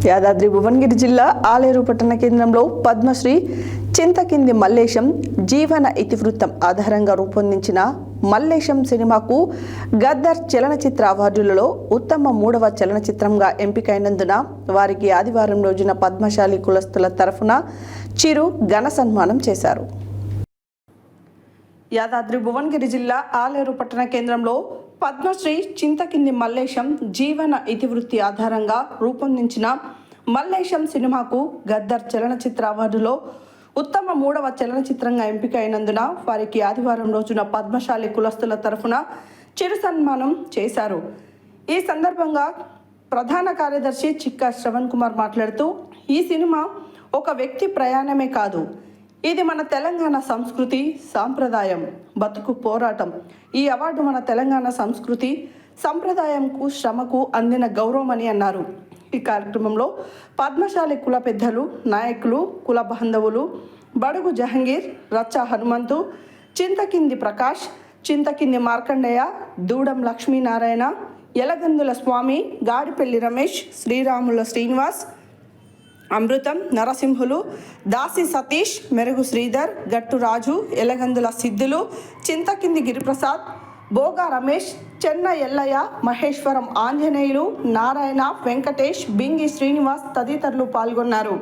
యాదాద్రి భువనగిరి జిల్లా ఆలేరు పట్టణ కేంద్రంలో పద్మశ్రీ చింతకింది మల్లేశం జీవన ఇతివృత్తం ఆధారంగా రూపొందించిన మల్లేశం సినిమాకు గద్దర్ చలనచిత్ర అవార్డులలో ఉత్తమ 3వ చలనచిత్రంగా ఎంపికైనందున వారికి ఆదివారం రోజున పద్మశాలి కులస్తుల తరఫున చిరు ఘన సన్మానం చేశారు. యాదాద్రి భువనగిరి జిల్లా ఆలేరు పట్టణ కేంద్రంలో పద్మశ్రీ చింతకింది మల్లేశం జీవన ఇతివృత్తి ఆధారంగా రూపొందించిన మల్లేశం సినిమాకు గద్దర్ చలనచిత్ర అవార్డులో ఉత్తమ 3వ చలనచిత్రంగా ఎంపికైనందున వారికి ఆదివారం రోజున పద్మశాలి కులస్తుల తరఫున చిరు సన్మానం చేశారు. ఈ సందర్భంగా ప్రధాన కార్యదర్శి చిక్కా శ్రవణ్ కుమార్ మాట్లాడుతూ, ఈ సినిమా ఒక వ్యక్తి ప్రయాణమే కాదు, ఇది మన తెలంగాణ సంస్కృతి సాంప్రదాయం బతుకు పోరాటం. ఈ అవార్డు మన తెలంగాణ సంస్కృతి సంప్రదాయంకు శ్రమకు అందిన గౌరవం అని అన్నారు. ఈ కార్యక్రమంలో పద్మశాలి కుల పెద్దలు, నాయకులు, కుల బాంధవులు బడుగు జహంగీర్, రచ్చా హనుమంతు, చింతకింది ప్రకాష్, చింతకింది మార్కండేయ, దూడం లక్ష్మీనారాయణ, యలగందుల స్వామి, గాడిపెల్లి రమేష్, శ్రీరాముల శ్రీనివాస్, అమృతం, నరసింహులు, దాసి సతీష్, మెరుగు శ్రీధర్, గట్టు రాజు, ఎలగందుల సిద్ధులు, చింతకింది గిరిప్రసాద్, బోగా రమేష్, చెన్న ఎల్లయ్య, మహేశ్వరం ఆంజనేయులు, నారాయణ, వెంకటేష్, బింగి శ్రీనివాస్ తదితరులు పాల్గొన్నారు.